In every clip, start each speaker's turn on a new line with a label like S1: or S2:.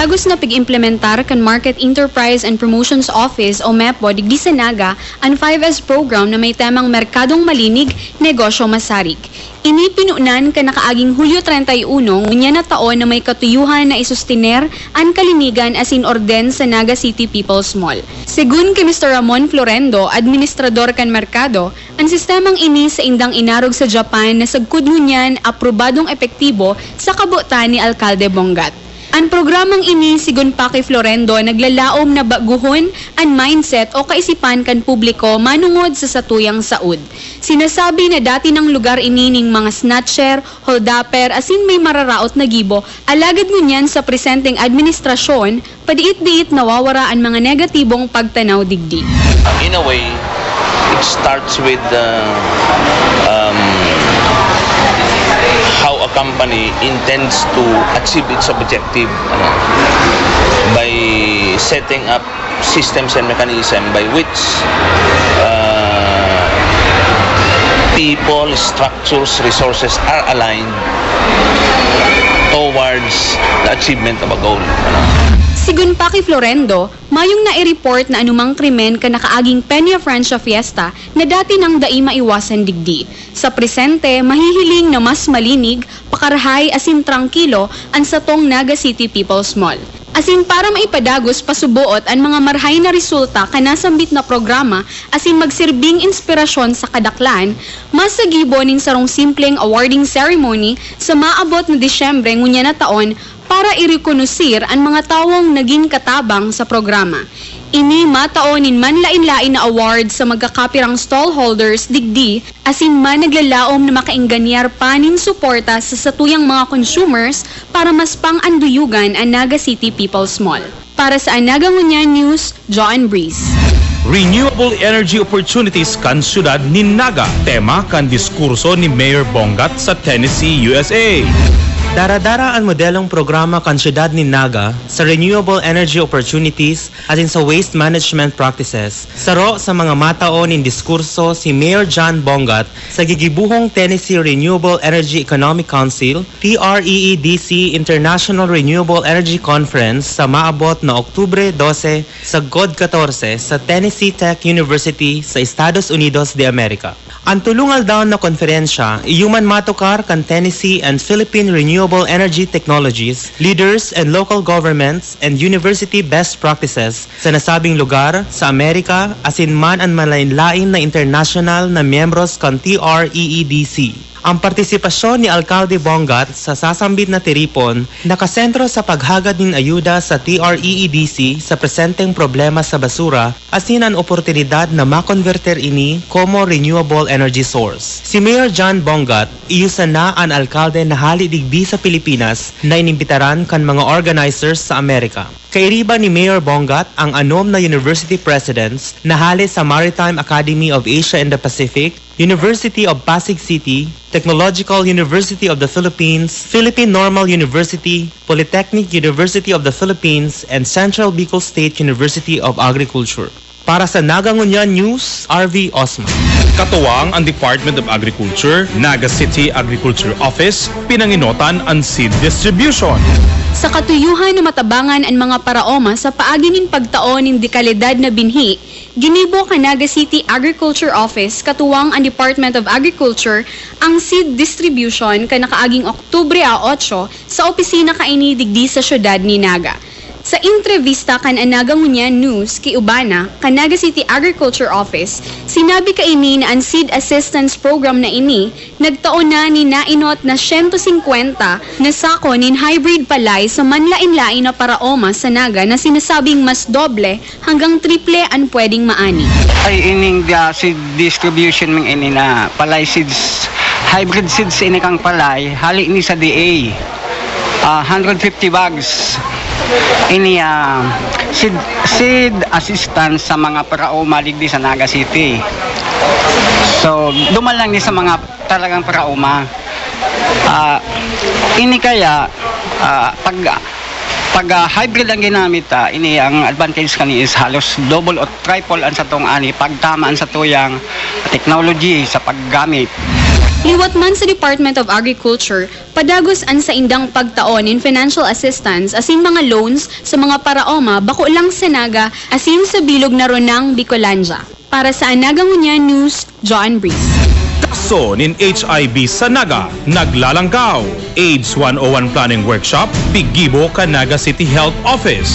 S1: ipadagus na pag-implementar kan Market Enterprise and Promotions Office o MEPO digdi sa Naga ang 5S program na may temang Merkadong Malinig, Negosyo Masarig. Ini pinunan ka nakaaging Hulyo 31 ngunya na taon na may katuyuhan na isustiner ang kalinigan as in orden sa Naga City People's Mall. Segun kay Mr. Ramon Florendo, administrador kan merkado, ang sistemang ini sa indang inarog sa Japan na sagkud ngunyan aprobadong epektibo sa kabutan ni Alcalde Bongat. Ang programang ini, sigun pa kay Florendo, naglalaom na baguhon ang mindset o kaisipan kan publiko manungod sa satuyang saud. Sinasabi na dati ng lugar ini ning mga snatcher, holdapper, asin may mararaot na gibo, alagad ngunyan sa presenteng administrasyon, padiit-diit nawawara ang mga negatibong pagtanaw digdi.
S2: In a way, it starts with how a company intends to achieve its objective by setting up systems and mechanisms by which people, structures, resources are aligned towards the achievement of a goal.
S1: Sigun pa kay Florendo, mayong nai-report na anumang krimen ka nakaaging Peña Francia Fiesta na dati nang dai maiwasan digdi. Sa presente, mahihiling na mas malinig, pakarahay asin trangkilo ang satong Naga City People's Mall. Asin para maipadagos pasubuot ang mga marhay na resulta kanasambit na programa asin magsirbing inspirasyon sa kadaklan, masagibo ning sarong simpleng awarding ceremony sa maabot na Disyembre ngunya na taon para irekonusir ang mga tawong naging katabang sa programa. Ini mataonin man lain-lain na award sa magkakapirang stallholders digdi asin man naglalaom na makaingganyar panin suporta sa satuyang mga consumers para mas pang-anduyugan ang Naga City People's Mall. Para sa Naga Ngunyan News, John Breeze.
S3: Renewable energy opportunities kan syudad ni Naga. Tema kan diskurso ni Mayor Bongat sa Tennessee, USA.
S4: Dara-dara ang modelong programa kan syudad ni Naga sa renewable energy opportunities at sa waste management practices. Saro sa mga mataon in diskurso si Mayor John Bongat sa gigibuhong Tennessee Renewable Energy Economic Council, TREEDC International Renewable Energy Conference sa maabot na Oktubre 12 sa God 14 sa Tennessee Tech University sa Estados Unidos de America. Ang tulungal daw na konferensya, iyuman matukar kan Tennessee and Philippine Renewable Energy Technologies, leaders and local governments and university best practices sa nasabing lugar sa Amerika asin man ang malain-lain na international na miyembros kan TREEDC. Ang partisipasyon ni Alcalde Bongat sa sasambit na tiripon nakasentro sa paghagad ng ayuda sa TREEDC sa presenteng problema sa basura asin ang oportunidad na makonverter ini como renewable energy source. Si Mayor John Bongat, iyusan na ang alkalde na hali digdi sa Pilipinas na inimbitaran kan mga organizers sa Amerika. Kairiba ni Mayor Bongat ang anom na university presidents na hali sa Maritime Academy of Asia and the Pacific, University of Pasig City, Technological University of the Philippines, Philippine Normal University, Polytechnic University of the Philippines, and Central Bicol State University of Agriculture. Para sa Naga Ngunyan News, RV Osman.
S3: Katuwang ang Department of Agriculture, Naga City Agriculture Office, pinanginotan ang seed distribution.
S1: Sa katuyuhan na matabangan ang mga paraoma sa paaginin pagtaon ng dekalidad na binhi, ginibo ka Naga City Agriculture Office katuwang ang Department of Agriculture ang seed distribution ka nakaaging Oktubre 8 sa opisina kaini digdi sa syudad ni Naga. Sa entrevista kan Naga Ngunyan News kay Ubana, Naga City Agriculture Office, sinabi kaini na ang Seed Assistance Program na ini, nagtaon na ni nainot na 150 na sako nin hybrid palay sa manlain-lain na paraoma sa Naga na sinasabing mas doble hanggang triple ang pwedeng maani.
S5: Ay ining seed distribution ng ini na palay seeds, hybrid seeds ini kang palay, hali ini sa DA, 150 bags. Ini seed assistance sa mga paraoma digdi sa Naga City. So, dumalang ni sa mga talagang paraoma. Ini kaya pag hybrid ang ginamit, ini ang advantage kani is halos double o triple ang sa tong ani pagtamaan sa tuyang technology sa paggamit.
S1: Liwat man sa Department of Agriculture, padagos an sa indang pagtaon in financial assistance asin mga loans sa mga paraoma bako lang sa Naga asin sa bilog na ronang Bicolandia. Para sa Anagangunya News, John Breeze.
S3: Kaso nin HIV sa Naga, naglalangkaw. AIDS 101 Planning Workshop, Pigibo, Naga City Health Office.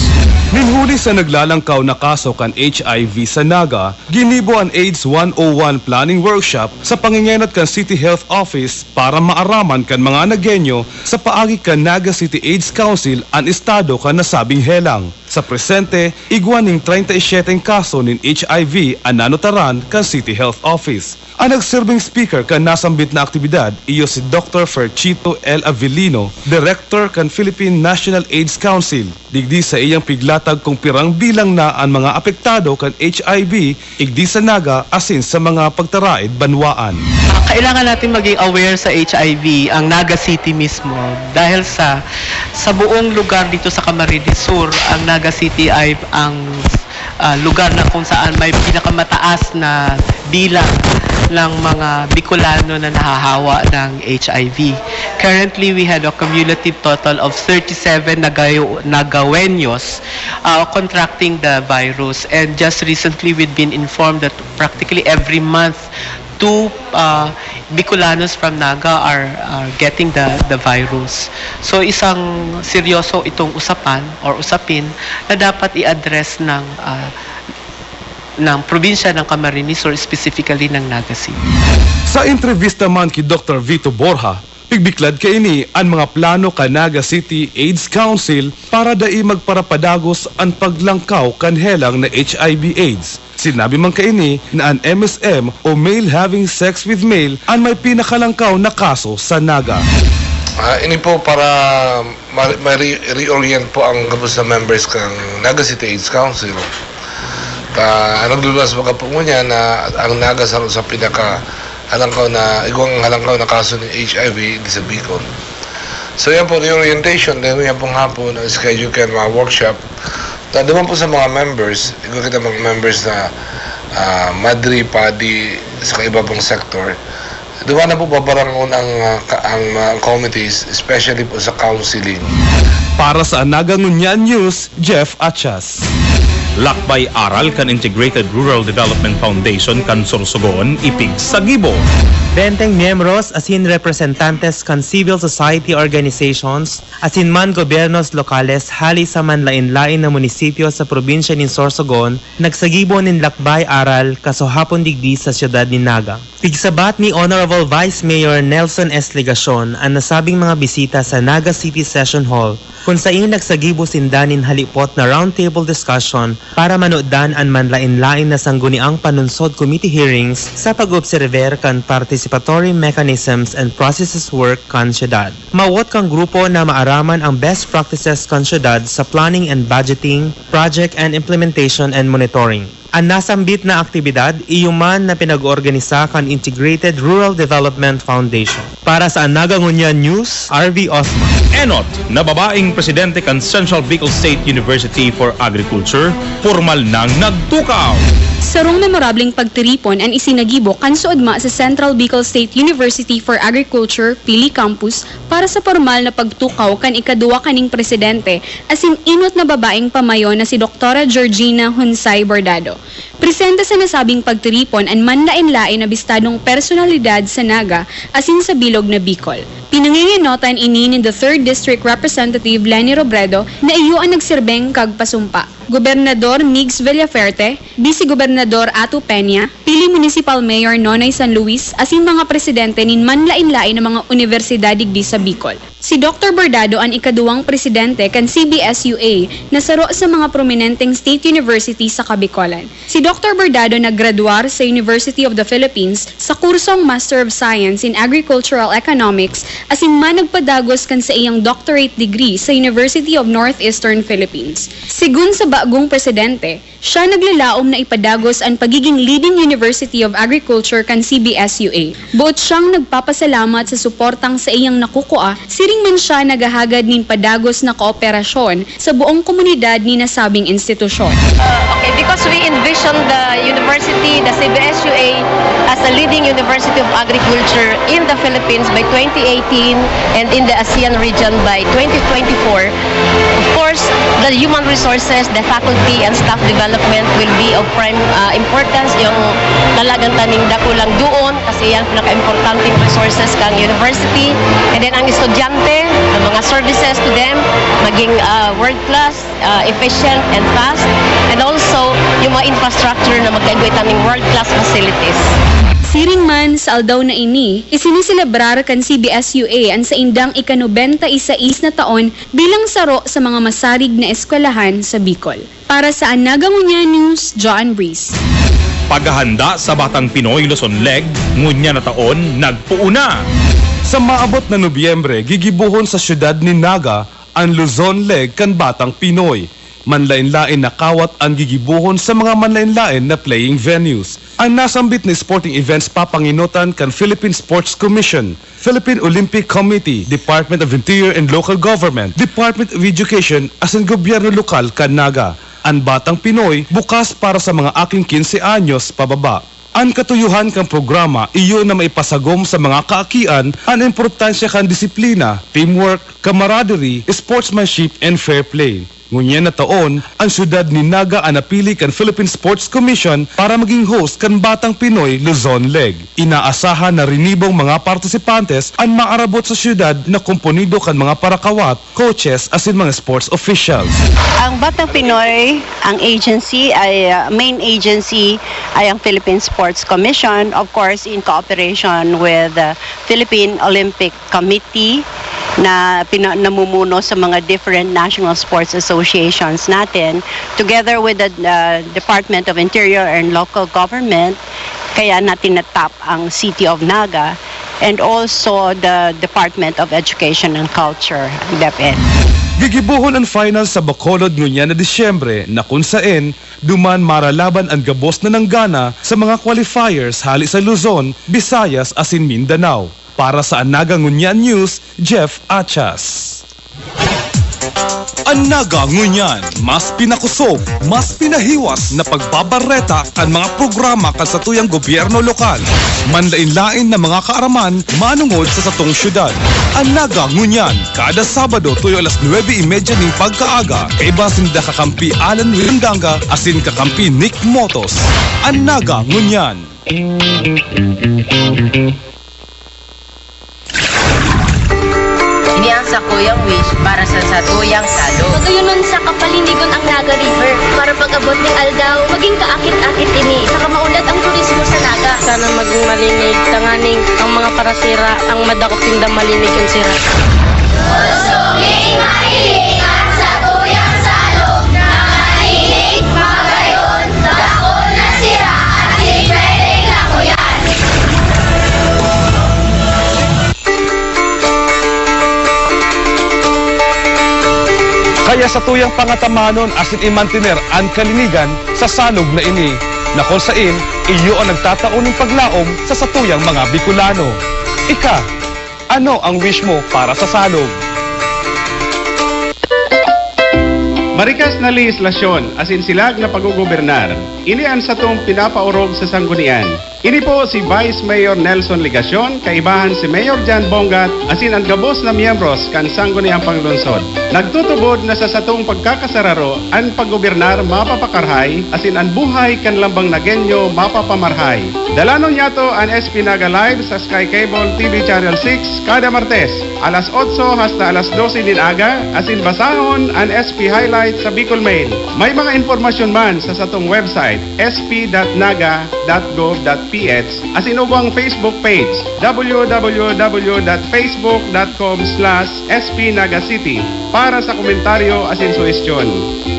S6: Ninhuli sa naglalangkaw na kaso kan HIV sa Naga, ginibo ang AIDS 101 Planning Workshop sa pangingenat kan City Health Office para maaraman kan mga Nagenyo sa paagi kan Naga City AIDS Council ang estado kan nasabing helang. Sa presente, igwaning 37 kaso nin HIV ang nanotaran kan City Health Office. Ang nagsirbing speaker kan nasambit na aktibidad iyo si Dr. Ferchito L. Avellino, Director kan Philippine National AIDS Council. Digdi sa iyang piglatag kung pirang bilang na ang mga apektado kan HIV, igdi sa Naga asin sa mga pagtaraid banwaan.
S7: Kailangan natin maging aware sa HIV ang Naga City mismo dahil sa buong lugar dito sa Camarines Sur, ang Naga City ay ang lugar na kung saan may pinakamataas na bilang ng mga Bicolano na nahahawa ng HIV. Currently, we had a cumulative total of 37 Nagawenyos contracting the virus, and just recently we've been informed that practically every month 2 Bicolanos from Naga are getting the virus. So isang seryoso itong usapin na dapat i-address ng probinsya ng Camarines or specifically ng Naga City.
S6: Sa entrevista man ki Dr. Vito Borja, pigbiklad kaini ang mga plano ka Naga City AIDS Council para dai magparapadagos ang paglangkaw kan helang na HIV/AIDS. Sinabi man kaini na ang MSM o male having sex with male ang may pinakalangkaw na kaso sa Naga.
S8: Ini po para ma-reorient po ang kapos na members ng Naga City AIDS Council. Naglulas mga po niya na ang Naga sa pinaka halangkaw na halangkaw na kaso ng HIV sa Bicol. So yan po reorientation, then yan pong hapon ang schedule kayo mga workshop. Naman po sa mga members, kita mga members na Madri, Padi, sa iba pong sector. Doon na po babarangon ang committees, especially po sa counseling.
S6: Para sa Anagangunya News, Jeff Achas.
S3: Lakbay aral kan Integrated Rural Development Foundation kan Sorsogon, ipig sa Gibo.
S4: 20 miyembros asin representantes kan civil society organizations asin man gobyernos lokales hali sa manlain-lain na munisipyo sa probinsya ni Sorsogon nagsagibo nin lakbay aral kasohapon digdi sa siyudad ni Naga. Pigsabat ni Honorable Vice Mayor Nelson S. Legacion ang nasabing mga bisita sa Naga City Session Hall kung saan nagsagibo sindanin halipot na roundtable discussion para manooddan ang manlain-lain na sangguniang panunsod committee hearings sa pag-observer kan participatory mechanisms and processes work kan syudad. Mawot kang grupo na maaraman ang best practices kan syudad sa planning and budgeting, project and implementation and monitoring. Ang nasambit na aktibidad, iyuman na pinag-organisa kan Integrated Rural Development Foundation. Para sa Anagangunya News, RV Osman.
S3: Enot, na babaeng presidente kan Central Bicol State University for Agriculture, formal nang nagtukaw.
S1: Sarong memorableng pagtiripon ang isinagibo kan suodma sa Central Bicol State University for Agriculture, Pili Campus, para sa formal na pagtukaw kan ikaduwa kaning presidente asin inot na babaeng pamayo na si Dr. Georgina Hunsay Bordado. Presente sa nasabing pagtiripon ang manlain-lain na bistadong personalidad sa Naga asin sa bilog na Bicol. Pinanginginotan ini ni the 3rd District Representative Lenny Robredo na iyo ang nagsirbeng kagpasumpa. Gobernador Migs Villaferte, Vice Gobernador Atu Peña, Pili Municipal Mayor Nonay San Luis, asin mga presidente nin manlain-lain ng mga universidad digdi sa Bicol. Si Dr. Bordado ang ikaduwang presidente kan CBSUA na saro sa mga prominenteng state university sa Kabicolan. Si Dr. Bordado naggraduar sa University of the Philippines sa kursong Master of Science in Agricultural Economics asin man nagpadagos kan sa iyang doctorate degree sa University of Northeastern Philippines. Sigun sa bagong presidente, siya naglalaom na ipadagos ang pagiging leading University of Agriculture kan CBSUA. Buot siyang nagpapasalamat sa suportang sa iyang nakukuha si Siling man siya nagahagad nin padagos na kooperasyon sa buong komunidad ni nasabing institusyon.
S9: Okay, because we envision the university, the CBSUA, as a leading university of agriculture in the Philippines by 2018 and in the ASEAN region by 2024. Of course, the human resources, the faculty and staff development will be of prime importance. Yung talagang taning dako lang doon kasi yan pinaka-importanting resources kang university. And then ang estudyante, ang mga services to them, maging world-class, efficient and fast. And also, yung mga infrastructure na magkaigway taning world-class facilities.
S1: Siring man sa aldaw na ini, isiniselebrar kan CBSUA ang sa indang ika-96 na taon bilang saro sa mga masarig na eskwelahan sa Bicol. Para sa Naga Ngunya News, John Breeze.
S3: Paghahanda sa Batang Pinoy Luzon Leg, ngunya na taon, nagpuuna.
S6: Sa maabot na Nobyembre, gigibuhon sa syudad ni Naga ang Luzon Leg kan Batang Pinoy. Manlain-lain na kawat ang gigibuhon sa mga manlain-lain na playing venues. Ang nasambit na sporting events papanginutan kan Philippine Sports Commission, Philippine Olympic Committee, Department of Interior and Local Government, Department of Education as ang gobyerno lokal kan Naga. Ang Batang Pinoy bukas para sa mga aking 15 anyos pababa. Ang katuyuhan kang programa iyo na maipasagom sa mga kaakian ang importansya kan disiplina, teamwork, camaraderie, sportsmanship and fair play. Ngunyan na taon, ang syudad ni Naga ang napili kan Philippine Sports Commission para maging host kan Batang Pinoy Luzon Leg. Inaasahan na rinibong mga partisipantes ang maarabot sa syudad na kumponido kan mga parakawat, coaches as in mga sports officials.
S10: Ang Batang Pinoy, ang agency ay main agency ay ang Philippine Sports Commission, of course in cooperation with the Philippine Olympic Committee na namumuno sa mga different national sports associations natin, together with the Department of Interior and Local Government, kaya natin natap ang City of Naga, and also the Department of Education and Culture, DepEd.
S6: Gigibuhon ang final sa Bacolod ngunya na Disyembre na kung saan duman maralaban ang gabos na nanggana sa mga qualifiers hali sa Luzon, Visayas as in Mindanao. Para sa Naga Ngunya News, Jeff Achas. Naga Ngunyan, mas pinakusog, mas pinahiwas na pagbabareta kan mga programa kan sa tuyang gobyerno lokal. Manlain-lain na mga kaaraman manungod sa satong syudad. Naga Ngunyan, kada Sabado tuyo alas 9:30 ning pagkaaga, kaiba sinda kakampi Alan Wilanganga asin kakampi Nick Motos. Naga Ngunyan.
S11: Iniang sa kuyang wish para sa satuyang salog.
S12: Magayunon sa kapalinigon ang Naga River para pag-abot ng aldaw, maging kaakit-akit ini sa kamaunlad ang turismo sa Naga.
S13: Sana maging malinig, tanganing ang mga parasira, ang madakot tinda malinig ang sira.
S12: Gustong malinig ang satuyang salog na malinig, magayon sa ako na sira at di pwedeng lakuyan.
S6: Kaya sa tuyang pangatamanon asin imantiner ang kalinigan sa salog na ini, na kung saan iyo ang nagtataon ng paglaom sa satuyang mga Bicolano. Ika, ano ang wish mo para sa salog?
S14: Marikas na legislasyon asin silag na paggugobernar, inian sa tong pinapaurog sa sanggunian. Ini po si Vice Mayor Nelson Ligacion, kaibahan si Mayor Jan Bongat, asin ang gabos na miyembros kan sangguniang panglungsod. Nagtutubod na sa satong pagkakasararo, ang paggobernar mapapakarhay, asin ang buhay kan lambang nagenyo mapapamarhay. Dalanon yato ang SP Naga Live sa Sky Cable TV Channel 6 kada Martes, alas 8 hasta alas 12 din aga, asin basahon ang SP Highlight sa Bicol Mail. May mga informasyon man sa satong website sp.naga.gov.ph asin ubang Facebook page www.facebook.com/spnagacity para sa komentaryo asin suhestyon.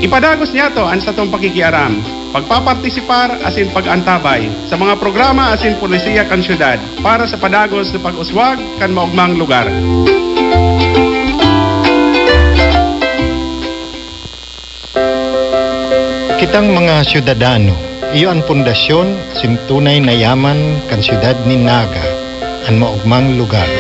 S14: Ipadagos niya to ang satong pakikiaram, pagpapartisipar asin pag-antabay sa mga programa asin polisiya kan syudad para sa padagos na pag-uswag kan maugmang lugar.
S15: Kitang mga syudadano, iyo ang pundasyon sin tunay na yaman kan syudad ni Naga, ang maugmang lugar.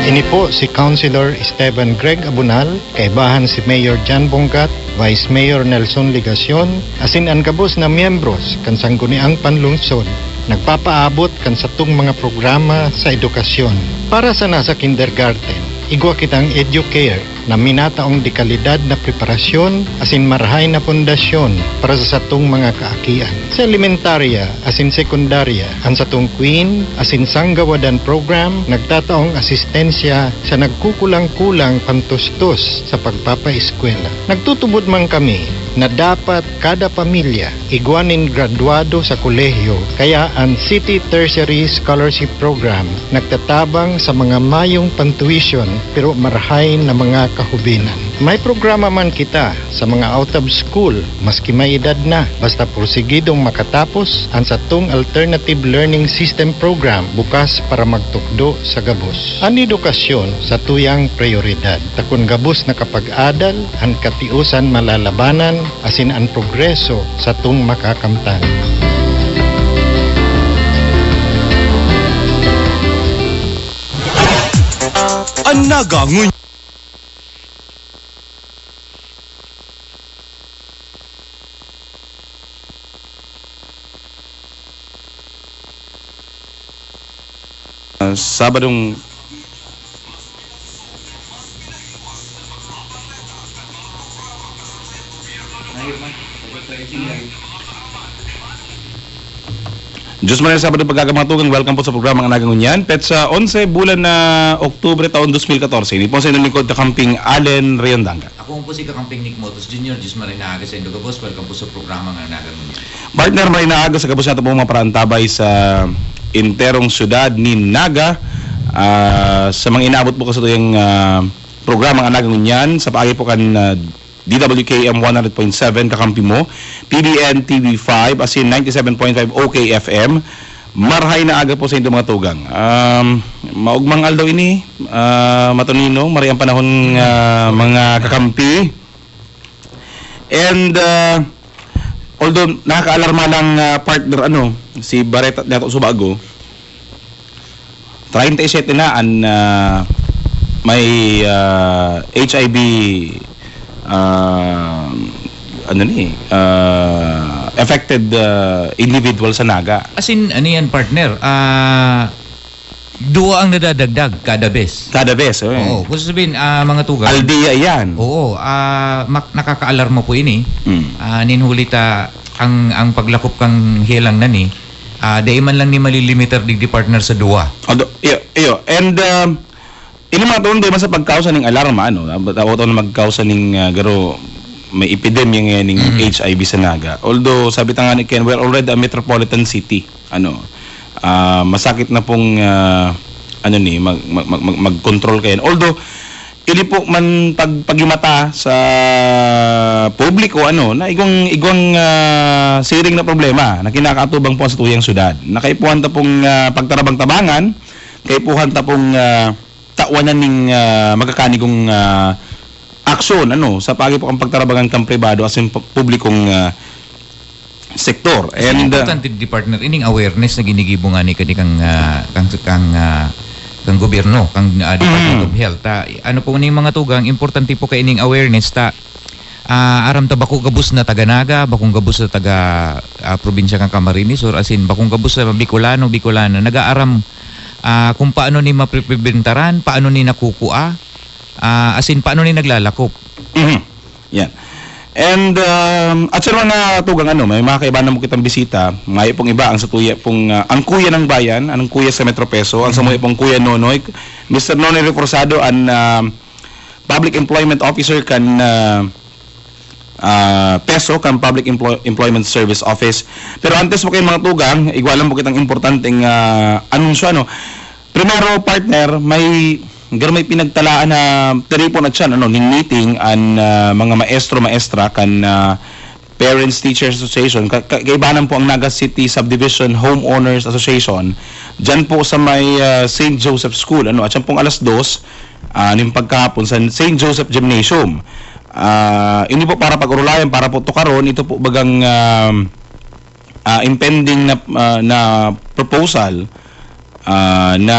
S15: Ini po si Councilor Esteban Greg Abunal, kaibahan si Mayor Jan Bongat, Vice Mayor Nelson Ligacion, asin ang kabos na miyembros kan sangguniang panlungsod, nagpapaabot kan satong mga programa sa edukasyon. Para sa nasa kindergarten, igwa kitang EduCare na minataong dekalidad na preparasyon asin marhay na pundasyon para sa satong mga kaakian. Sa elementarya asin sekundarya, ang satong Queen asin Sanggawadan program nagtataong asistensya sa nagkukulang-kulang pantustos sa pagpapaeskwela. Nagtutubod man kami na dapat kada pamilya igwanin graduado sa kolehiyo, kaya ang City Tertiary Scholarship Program nagtatabang sa mga mayong pantuition pero marhay na mga kahubinan. May programa man kita sa mga out of school, maski may edad na, basta porsigidong makatapos ang satong Alternative Learning System Program bukas para magtukdo sa gabos. Ang edukasyon sa tuyang prioridad. Takon gabos na kapag-adal, ang katiusan malalabanan, asin ang progreso sa tung makakamtan.
S6: Ang Naga Nguyen.
S2: Sabadong Diyos man ay Sabado pagkakamatugang, welcome po sa programa ng Naga Nguyen. Pet sa 11 bulan na Oktubre taon 2014. Hindi po sa inyong lingkod kakamping Allen Riondanga.
S16: Ako po si kakamping Nick Motos Jr. Diyos man ay naaga sa Indoga Boss. Welcome po sa programa ng Naga Nguyen.
S2: Partner man ay naaga sa kabos natin po mga parantabay sa interong syudad ni Naga. Sa mga inaabot po kasi ito yung programa ng Naga Nguyen. Sa paagi po kan DWKM 100.7 kakampi mo, PBN TV5 asin 97.5 OKFM. Marhay na aga po sa inyong mga tugang. Maugmang aldaw ini, matunino, mari ang panahon mga kakampi. And although nakakaalarma lang partner si Barret at Dato Subago, 37 na ang may HIV affected individual sa Naga.
S16: As in, ano yan partner? Dua ang nadadagdag kada bes.
S2: Kada bes,
S16: Oo. Kung sabihin, mga tugang.
S2: Aldia yan.
S16: Oo. Nakakaalarma po ini. Ninhulita ang paglakop kang hilang nani. Dahil man lang ni malilimiter digdi partner sa dua.
S2: Iyo. And ini mga taon doon sa pagkausa ng alarma, taon na magkausa ng garo may epidemya ngayon ng HIV sa Naga. Although, sabi nga ni Ken, we're already a metropolitan city. Masakit na pong mag-control kayo. Although, ili po man pagimata sa publiko, na igwang siring na problema na kinakatubang po sa tuyang syudad. Nakaipuhan ta pong pagtarabang-tabangan, kaipuhan ta pong tawanan ng magkakanigong aksyon sa pagi po ang pagtarabangan kang pribado as in publikong sektor.
S16: And importante di partner ining awareness na ginigibo nga ni kang gobyerno, kang Department of Health. Ano po ning mga tugang, importante po kay ining awareness aram ta bako gabus na taga Naga, bakong gabus na taga probinsya kang Camarines or as in bakong gabus na Bicolana nagaaram kung paano ni mapreprebentaran, paano ni nakukua, as in paano ni naglalakop.
S2: Yan. And at sa mga tugang may mga kaibahan mo kitang bisita, may pong iba ang sa tuya pong ang kuya ng bayan, ang kuya sa Metro Peso, ang sa mga pong kuya Nonoy, Mr. Nonoy Reforzado, ang Public Employment Officer kan Peso kan Public Employment Service Office. Pero antes mo kayong mga tugang, igwalan mo kitang importanteng anunsyo. Primero partner, may pinagtalaan na telefon at siya ning meeting ang mga maestra kan Parents Teachers Association. Kaibanan po ang Naga City Subdivision Homeowners Association. Diyan po sa may St. Joseph School. At siya pong alas 2 ng pagkahapon sa St. Joseph Gymnasium. Hindi po para pag-urulayan, para po tukaron, ito po bagang impending na proposal na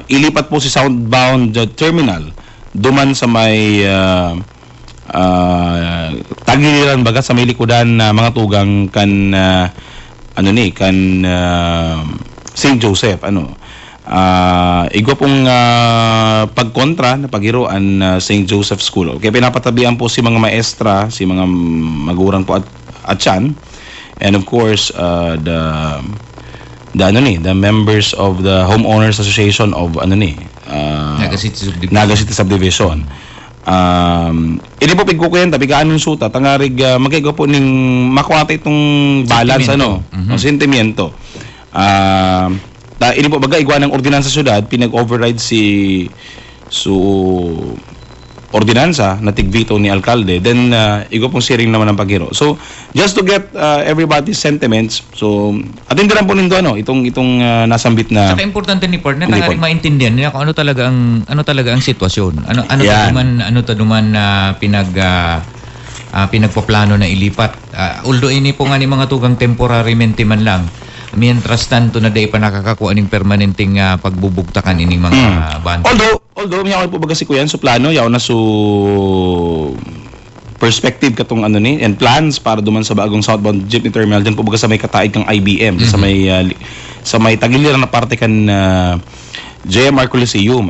S2: ilipat po si southbound terminal duman sa may tagiliran baga sa may likudan na mga tugang kan St. Joseph igwa pong pagkontra na paghiruan St. Joseph School. Okay, pinapatabihan po si mga maestra, si mga magulang po at yan, and of course the members of the homeowners association of Naga City Subdivision. Ini po pigkukuyan tabigaan ng suta tangarig magkaigo po ning makuha itong balance sentimiento. Ini po baga igwa ng ordinansa syudad pinag-override si ordinansa na tigvito ni alkalde, then igwa pong siring naman ang paghiro. So just to get everybody's sentiments, so atindi lang po nindo itong nasambit na.
S16: Saka importante ni partner na maintindihan niya kung ano talaga ang sitwasyon. Ano naman na pinagpaplano na ilipat. Although ini po nga ni mga tugang temporaramente man lang. Mientras tanto na day pa nakakakuha ng permanenteng pagbubugtakan ining mga banda. Although may ako po baga si Kuyan so plano yaw na perspective katong and plans para duman sa bagong southbound jeepney terminal diyan po baga sa may kataig kang IBM sa may tagiliran na parte kan JMR Coliseum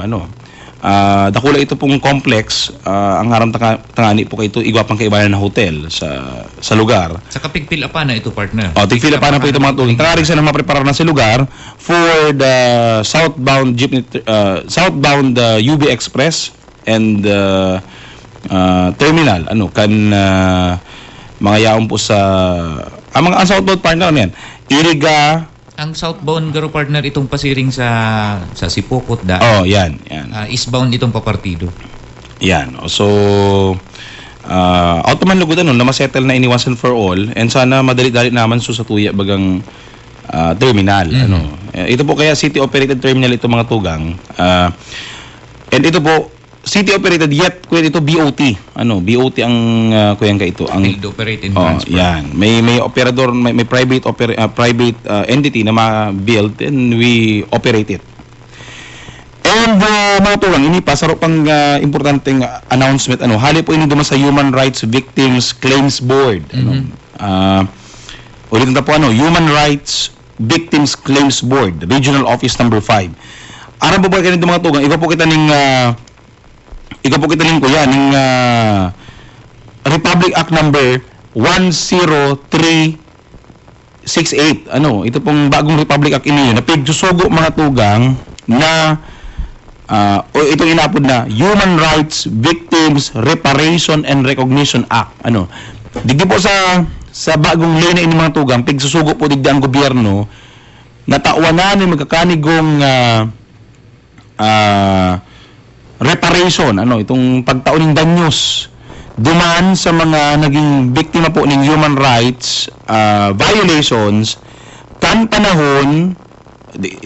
S16: dakula ito pong complex ang haram tangani po kay ito igwa pang kaibayan na hotel sa lugar. Sa kapigpila pa na ito partner. Tigpila pa na po ito mga tuling. Tangarig sa na mapreparar na sa lugar for the southbound jeepney southbound UB Express and terminal mga yaon po sa mga southbound partner yan. Iriga ang southbound garo partner itong pasiring sa Sipokot yan. Eastbound itong papartido. Yan. So automan lugudan na masettle na ini once and for all, and sana madali-dali naman sa tuya bagang terminal ito po kaya city operated terminal ito mga tugang. And ito po city operated yet kuya ito BOT. BOT ang kuya ka ito ang field operate and transfer. Yan. May operador, may private private entity na ma-build and we operate it. And mga tulang ini pa saro pang importanteng announcement hali po ini duman sa Human Rights Victims Claims Board. Ulitin na po Human Rights Victims Claims Board, Regional Office number 5. Ano po ba ganito mga tugang? Iba po kita ning kuya ning Republic Act number 10368. Ito pong bagong Republic Act ini na pigsusugo mga tugang na itong inapod na Human Rights Victims Reparation and Recognition Act. Digdi po sa bagong ley na ini mga tugang pigsusugo po digdi ang gobyerno na tawanan ni magkakanigong reparation itong pagtauning danyos duman sa mga naging biktima po ng human rights violations kan panahon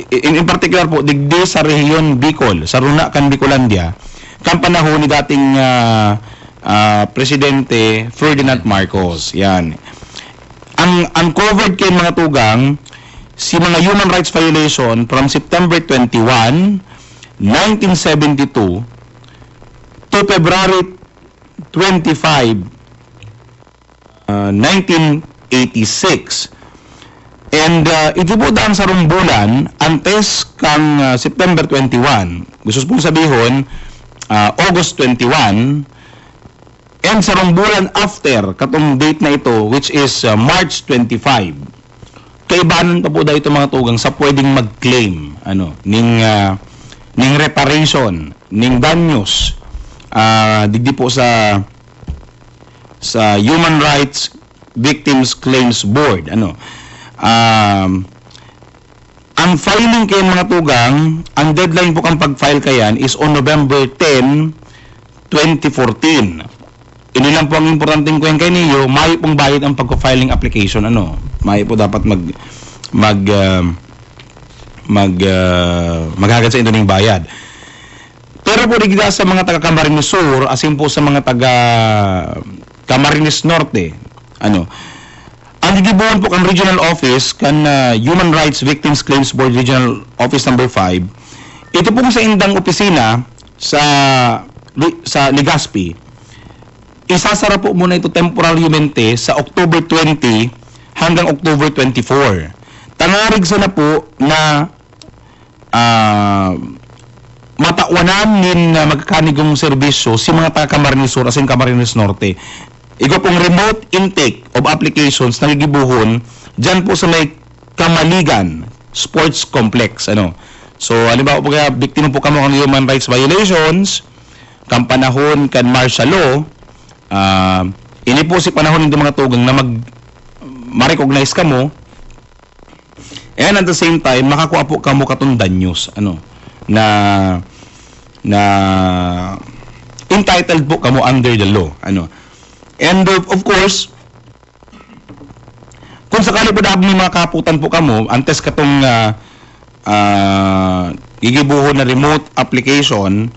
S16: in particular po digdi sa rehiyon Bicol sa runa kan Bicolandia kan panahon ni dating presidente Ferdinand Marcos. Yan ang covered kay mga tugang si mga human rights violation from September 21 1972 to February 25 1986. And ito po daan sa rumbulan antes kang September 21. Gusto pong sabihon August 21, and sa rumbulan after katong date na ito which is March 25. Kaibanan pa po dahil ito mga tugang sa pwedeng mag-claim ning reparation, ning danyos digdi po sa Human Rights Victims Claims Board. Ang filing kayo mga tugang, ang deadline po kang pag-file kayan is on November 10, 2014. Ini lang po ang importanteng kuyan kayo niyo, may pong bayad ang pagko-filing application. May po dapat maghagad sa ito ng bayad. Pero po digda sa mga taga Camarines Sur, asin po sa mga taga Camarines Norte, ang
S2: Ang gigibuhan po kan regional office kan Human Rights Victims Claims Board Regional Office number 5. Ito po sa indang opisina sa Legazpi. Isasara po muna ito temporarmente sa October 20 hanggang October 24. Tangarig sa na po na matawanan nin magkakanigong serbisyo si mga taga Camarines Sur asin Camarines Norte. Iko pong remote intake of applications na gigibuhon dyan po sa may Kamaligan Sports Complex. So, halimbawa po kaya biktima po kamo ng human rights violations, kan panahon kan martial law, ini po si panahon ng mga tugang na ma-recognize kamo, and at the same time, makakuha po kamo katundan news, na entitled po kamo under the law, And of course, kung sakali po dapat may mga kaputan po kamo, antes katong gigibuhon na remote application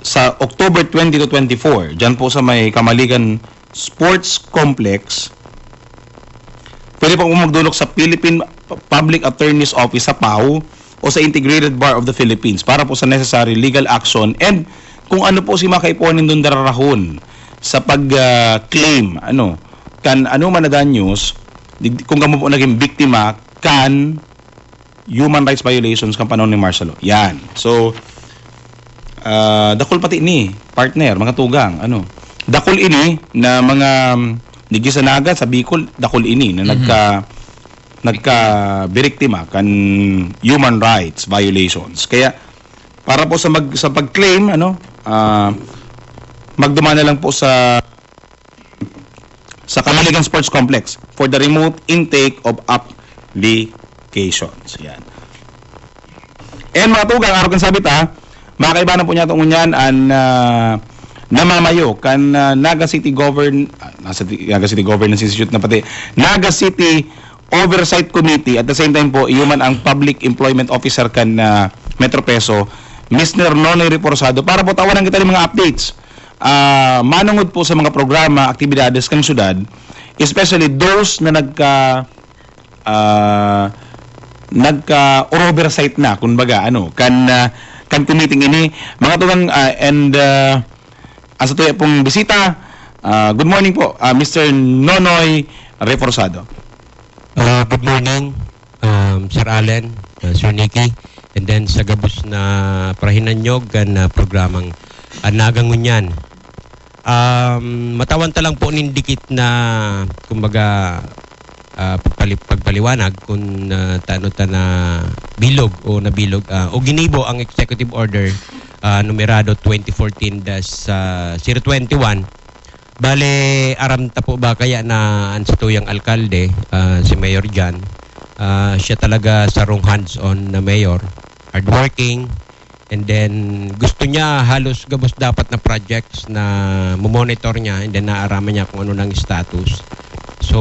S2: sa October 20 to 24, dyan po sa may Kamaligan Sports Complex, pwede po magdulog sa Philippine Public Attorney's Office sa PAO o sa Integrated Bar of the Philippines para po sa necessary legal action and kung ano po si makaiponin doon dararahon sa pag-claim, kan man na danyos, kung kamo po naging biktima, kan human rights violations kan panahon ni martial law. Yan. So, dakol pati ni, partner, mga tugang, dakol ini na mga Digisanaga sa Bicol, dakol ini na nagka-biriktima kan human rights violations. Kaya, para po sa pag-claim, magdumana lang po sa Kamaligan Sports Complex for the remote intake of applications. Yan. And mga tugang, araw kan sabit makakaibanan po niya itong unyan namamayo kan Naga City Governance Institute na pati Naga City Oversight Committee at the same time po iuman ang Public Employment Officer kan Metro Peso Mr. Nonoy Reforzado para po tawanan kita ng mga updates manungod po sa mga programa, aktibidades kan syudad, especially those na nagka-oversight na kumbaga kan meeting ini mga tugang and ang sa tuya pong bisita, good morning po Mr. Nonoy Reforzado.
S17: Good morning Sir Allen, Sir Nicky, and then sa gabos na prahinanyog kan programang Nagangunyan. Matawanta lang po nindikit na kumbaga pagpaliwanag kung tano na bilog o nabilog o ginibo ang executive order numerado 2014-021. Bale aram ta po ba kaya na ang satuyang alkalde si Mayor Jan, siya talaga sarong hands-on na mayor, hardworking, and then gusto niya halos gabos dapat na projects na monitor niya and then naaraman niya kung ano nang status. So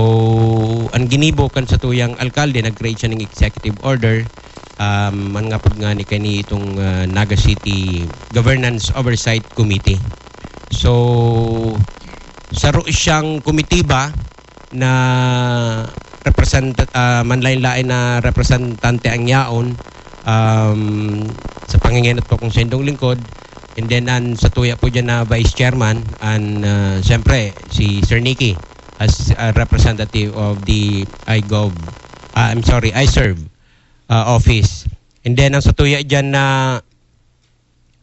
S17: ang ginibo kan sa tuyang alkalde, nag-create siya ng executive order nga pag nga ni kani itong Naga City Governance Oversight Committee. So saro siyang komitiba na manlain-lain na representante ang yaon sa panginginat po kung sendong lingkod, and then sa tuya po dyan na vice chairman and siyempre si Sir Nicky as a representative of the iServe office, and then ang satuya dyan na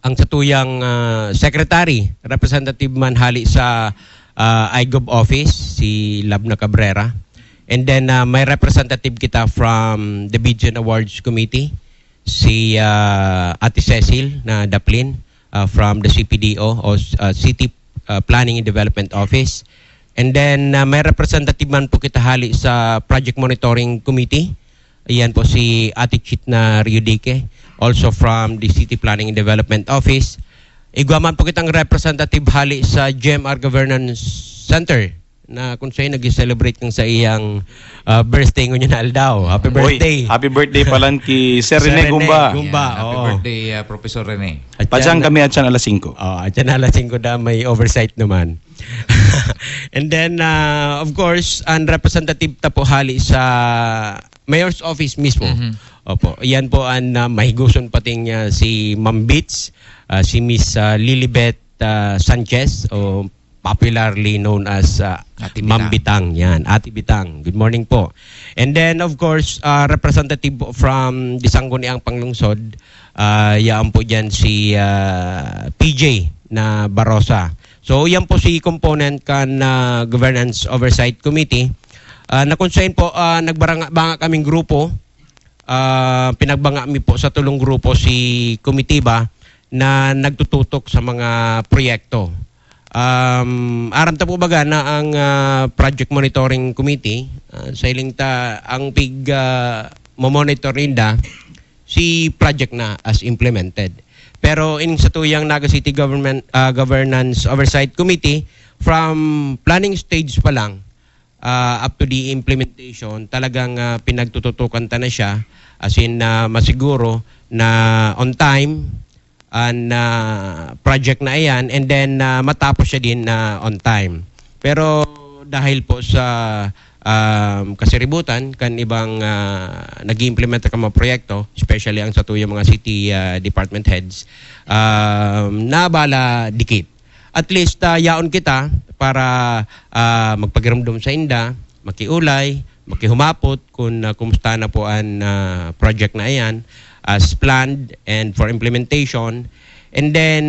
S17: ang satuyang secretary representative man hali sa iGov office si Labna Cabrera, and then may representative kita from the Bijan Awards Committee si Ate Cecil na Daplin from the CPDO o City Planning and Development Office, and then may representative man po kita hali sa Project Monitoring Committee. Iyan po si Ate Chitna Riudique, also from the City Planning and Development Office. Igwaman po kitang representative hali sa GMR Governance Center na kung sa'yo nag-celebrate ng sa iyang birthday ngunyan na aldaw. Happy birthday.
S2: Happy birthday pala kay Sir Rene Gumba.
S16: Happy birthday, Professor Rene.
S2: Padyang kami at alas 5.
S17: At yan alas 5 na may oversight naman. And then, of course, ang representative ta po hali sa Mayor's Office mismo. Opo, yan po ang mahiguson pating si Ma'am Beats, si Miss Lilibet Sanchez, o popularly known as Ma'am Bitang. Yan, Ate Bitang. Good morning po. And then, of course, representative from Sangguniang Panglungsod, yan po dyan si PJ na Barosa. So, yan po si component kan Governance Oversight Committee. Na kung saan po, nagbanga kaming grupo, pinagbanga mi po sa tulong grupo si Komitiba na nagtututok sa mga proyekto. Aram ta po baga na ang Project Monitoring Committee, sa iling ta ang monitor rinda si project na as implemented. Pero in sa tuyang Naga City Governance Oversight Committee, from planning stage pa lang, up to the implementation, talagang pinagtututukan ta na siya, as in masiguro na on time ang project na iyan, and then matapos siya din on time. Pero dahil po sa kasiributan kan ibang nag-implement ka mga proyekto, especially ang sa tuyang mga city department heads, nabala dikit. At least yaon kita para magpagiramdam sa inda, makiulay, makihumapot kung kumusta na po ang project na iyan as planned and for implementation. And then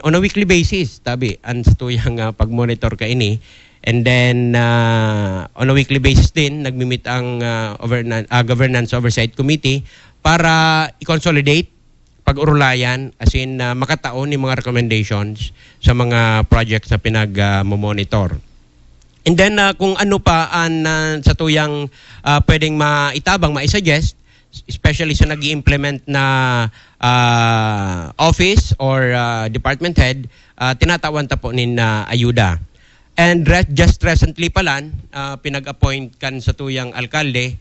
S17: on a weekly basis, tabi ang sa tuyang pag-monitor ka ini. And then on a weekly basis din nagmi-meet ang Governance Oversight Committee para i-consolidate, pag-urulayan, as in makataon ni mga recommendations sa mga projects na pinag-monitor. And then kung ano pa ang sa tuyang pwedeng maitabang, maisuggest, especially sa nag-i-implement na office or department head, tinatawan ta po nin ayuda. And just recently pala, pinag-appoint kan sa tuyang alkalde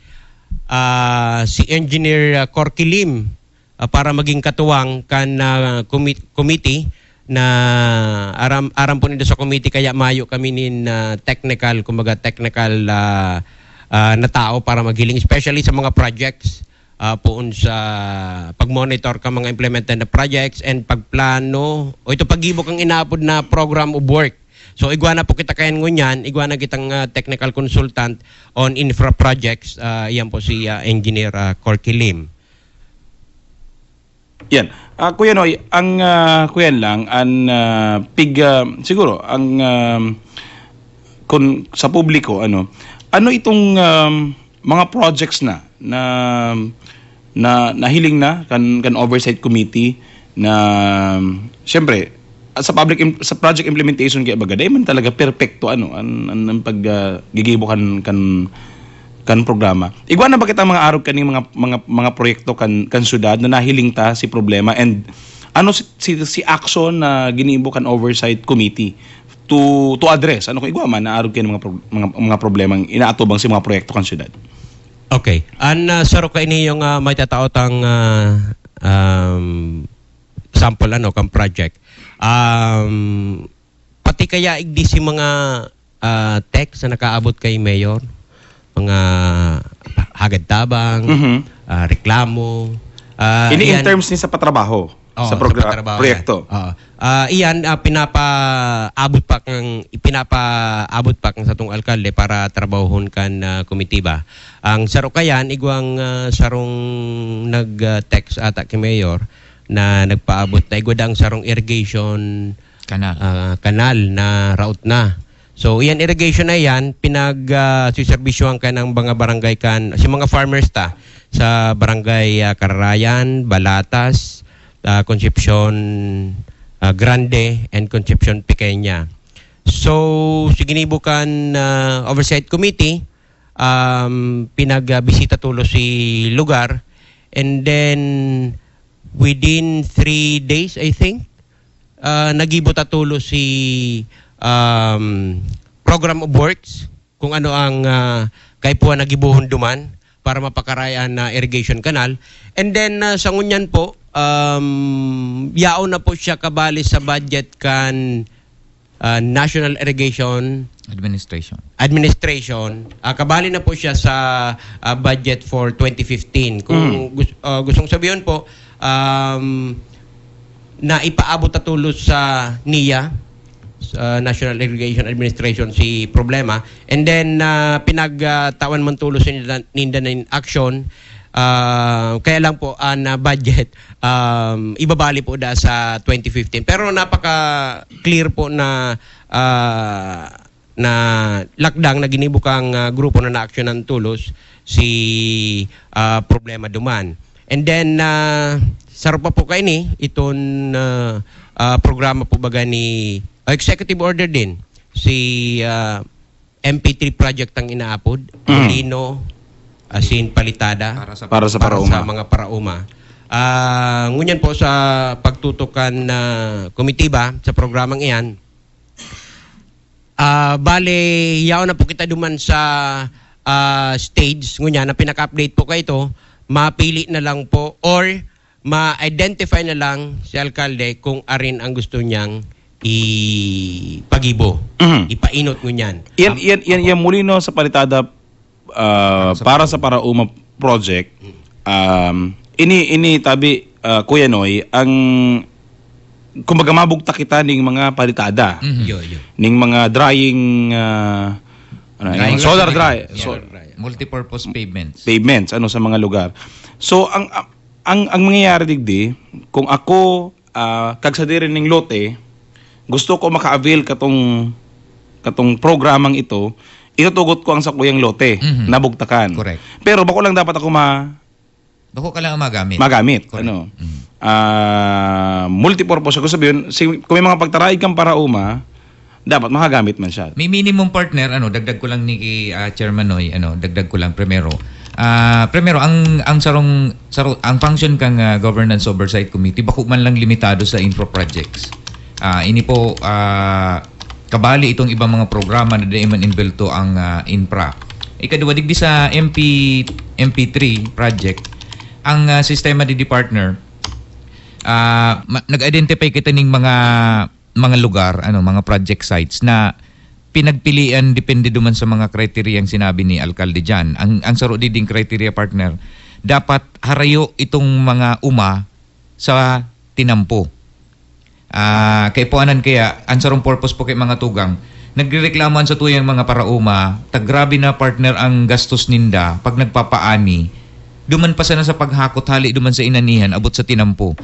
S17: si Engineer Corky Lim para maging katuwang kan committee na aram po nito sa committee, kaya mayo kami nin technical na tao para maghiling, especially sa mga projects poon sa pag-monitor ka mga implemented na projects and pagplano o ito pag-ibok ang inaapod na program of work. So igwana po kita kayan ngunyan, igwana kitang technical consultant on infra projects. Yan po si Engineer Corky Lim.
S2: Yan. Kuya Noy, ang kuya lang, siguro, ang kung sa publiko, ano itong mga projects na hiling na kan oversight committee na siyempre sa project implementation kaya baga man talaga perfecto ang paggigibo kan programa. Igwa na ba kita mga arog kaning mga proyekto kan syudad na nahiling ta si problema, and ano si action na ginibo kan oversight committee to address kung igwa man na arog kaning mga problemang inaatubang si mga proyekto kan syudad.
S17: Okay. Saro ka ini yung may tataotang sample kang project. Pati kaya igdi si mga text na nakaabot kay Mayor, mga hagad tabang, reklamo.
S2: Ini in terms ni sa patrabaho, sa proyekto.
S17: Iyan pinapaabot pa kang sa tong alkalde para trabahon kan komitiba. Ang saro kayan igwang sarong nag-text ata kay Mayor na nagpaabot na igwadang sarong irrigation kanal na route na. So iyan irrigation na yan siservisyohan ka ng mga barangay kan si mga farmers ta sa barangay Kararayan, Balatas, Concepcion Grande and Concepcion Pequeña. So siginibukan oversight committee pinagbisita tulo si lugar, and then within 3 days, I think, nagibot atulo si program of works, kung ano ang kaipuan na gibuhon duman para mapakarayaan na irrigation canal. And then sa ngunyan po, yaon na po siya kabali sa budget kan National Irrigation Administration. Kabali na po siya sa budget for 2015. Kung gustong sabihin po, na ipaabot na tulos sa NIA, sa National Irrigation Administration, si problema. And then, pinagtawan man tulos ninda in action. Kaya lang po ang budget ibabali po da sa 2015, pero napaka-clear po na lakdang na ginibukang grupo na na-action ng tulos si problema duman. And then sarap pa po kayo ni itong programa po baga ni executive order din si MP3 project ang inaapod, Molino, asin palitada
S2: para sa parauma.
S17: Sa mga parauma. Ngunyan po sa pagtutukan na komitiba sa programang iyan, bale yaw na po kita duman sa stage ngunyan na pinaka-update po kayo ito, mapili na lang po or ma-identify na lang si alkalde kung arin ang gusto niyang ipagibo, ipainot ngunyan.
S2: Yan Molino sa palitada para sa parauma project. Ini tabi Kuya Noy ang kumbaga mabugta kita ning mga palitada. Ning mga drying solar dry.
S16: Multipurpose pavements.
S2: Pavements sa mga lugar. So ang mangyayari digdi kung ako kagsadiri ning lote gusto ko maka-avail katong programang ito, itutugot ko ang sa kuyang lote, nabugtakan.
S16: Correct.
S2: Pero bako lang dapat ako
S16: bako ka lang magamit.
S2: Magamit. Multipurpose. Ko sabihin, kung may mga pagtaraig kang parauma, dapat makagamit man siya.
S16: May minimum partner, dagdag ko lang ni Chairman Noy, dagdag ko lang primero. Primero, ang function kang Governance Oversight Committee, bako man lang limitado sa infra projects. Ini po, kabali itong ibang mga programa na daiman inbelto ang infra. Ikadua, digdi sa MP3 project, ang sistema di partner, nag-identify kita ng mga lugar, mga project sites na pinagpilian depende duman sa mga criteria ang sinabi ni Alkalde dyan. Ang saro ding criteria partner, dapat harayo itong mga sa tinampo. Kay puanan kaya, ang sarong purpose po kay mga tugang, nagrereklaman sa tuyang mga parauma, grabe na partner ang gastos ninda pag nagpapaani, duman pa sana sa paghakot, hali duman sa inanihan, abot sa tinampo.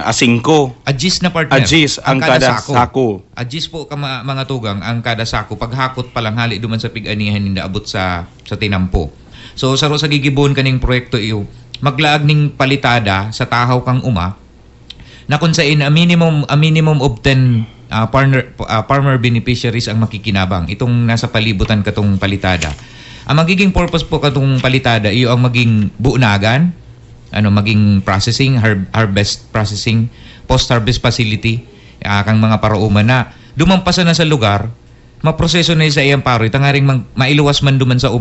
S2: Asingko?
S16: Adjis na partner.
S2: Adjis ang kada sako.
S16: Adjis po mga tugang, ang kada sako, paghakot pa lang, hali duman sa pig-anihan ninda, abot sa tinampo. So, saro sa gigibon kaning proyekto iyo, maglaag ning palitada sa tahaw kang na kung saan a minimum of 10 farmer beneficiaries ang makikinabang. Itong nasa palibutan katong palitada. Ang magiging purpose po katong palitada, iyo ang maging buunagan, maging processing, harvest processing, post-harvest facility, kang mga parauma na dumampasa na sa lugar, maproseso na sa iyang paroy, tangaring mailuwas man duman sa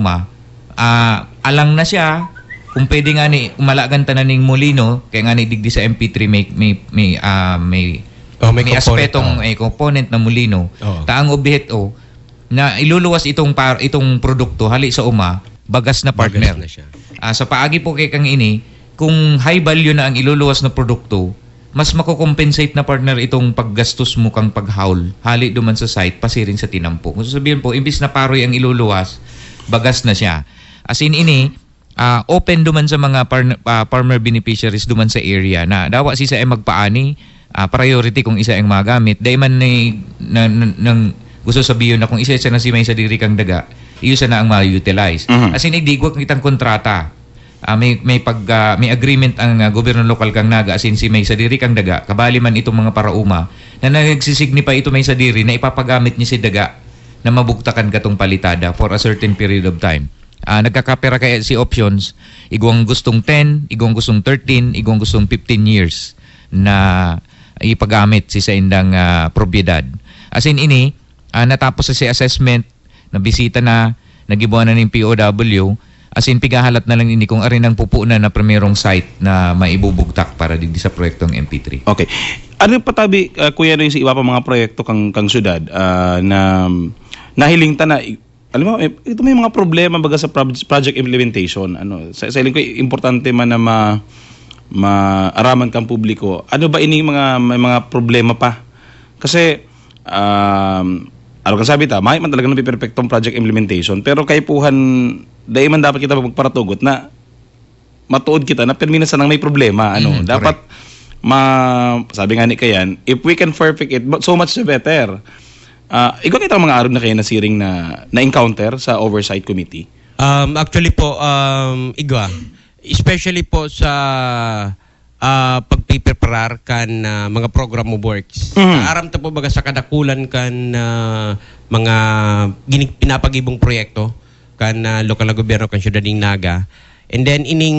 S16: alang na siya. Kung pwede nga ni umalagan tanan ning Molino, kaya nga ni digdi sa MP3 may aspetong component na Molino. Taang objeto na iluluwas itong produkto hali sa bagas na partner.
S17: Bagas na siya.
S16: Sa paagi po kay kang ini, kung high value na ang iluluwas na produkto, mas mako-compensate na partner itong paggastos mo kang paghaul hali duman sa site pasiring sa tinampo. Kung sabihin po, imbis na paroy ang iluluwas, bagas na siya. As in ini, open duman sa mga farmer beneficiaries duman sa area na dawa si sa magpaani, priority kung isa ang magamit. Dahil man nang gusto sabihin na kung isa na si may sa diri kang daga, iyo sa na ang ma-utilize. As in, igdigwag kitang kontrata. May agreement ang gobyerno lokal kang Naga, as in si may sa diri kang daga, kabali man itong mga parauma, na nagsisignify ito may sa diri na ipapagamit niya si daga na mabugtakan katong palitada for a certain period of time. Nagkakapera kaya si options, igwang gustong 10, igwang gustong 13, igwang gustong 15 years na ipagamit si sa indang probyedad. As in ini, natapos sa si assessment, nabisita na, nagibuan na ng POW, as in pigahalat na lang ini kung arin ang pupunan na primerong site na maibubugtak para digdi sa proyektong MP3.
S2: Okay. Ano patabi, kuya, rin sa iba pa mga proyekto kang syudad na nahiling ta na, alam mo, ito may mga problema baga sa project implementation. Sa iling ko, importante man na maaraman kang publiko. Ano ba ini may mga problema pa? Kasi, ano kang sabi ta, may man talaga ng perfectong project implementation. Pero kaipuhan, dahil man dapat kita magparatugot na matuod kita na perminasan ng may problema. Dapat, sabi nga ni Kayan, if we can perfect it, so much the better. Ikaw kita mga araw na kayo nasiring na-encounter sa Oversight Committee?
S17: Actually po, Igwa, especially po sa pagpipreparar kan mga program of works. Aram ta po baga sa kadakulan kan mga pinapagibong proyekto kan lokal na gobyerno kan siyudad ng Naga. And then ining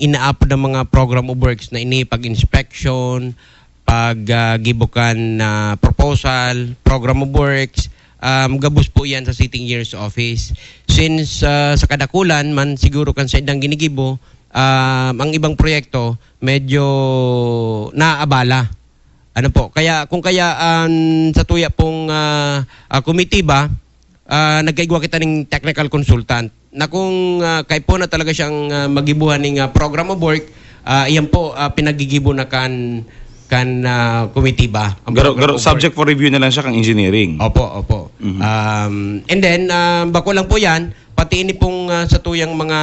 S17: inaapod ng mga program of works na ini pag-inspection, pag-gibukan na proposal, program of works, gabus po yan sa Sitting Engineer's Office. Since sa kadakulan man siguro kan sa idang ginigibo, ang ibang proyekto medyo naabala. Kaya kung sa tuya pong committee ba, nagkaigwa kita ng technical consultant na kung kay po na talaga siyang magibuhan ng program of work, iyan po pinagigibo na kan committee ba.
S2: Subject for review na lang siya kang engineering.
S17: Opo. And then, bako lang po yan, pati ini pong sa tuyang mga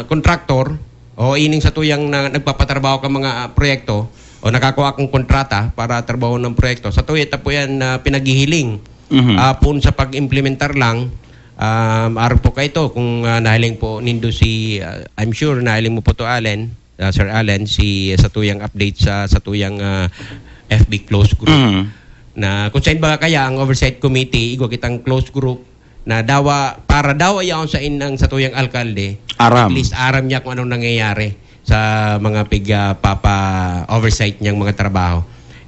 S17: kontraktor o ining sa tuyang na nagpapatrabaho ka mga proyekto o nakakuha kang kontrata para trabaho ng proyekto. Sa tuyeta po yan pinagihiling. Pun sa pag-implementar lang, araw po kayo ito kung nahiling po nindo I'm sure nahiling mo po to Allen, Sir Allen, sa tuyang update sa tuyang FB close group. Na kung saan ba kaya ang Oversight Committee, igwa kitang close group na para yaon sa inang sa tuyang alkalde,
S2: at
S17: least aram niya kung anong nangyayari sa mga oversight niyang mga trabaho.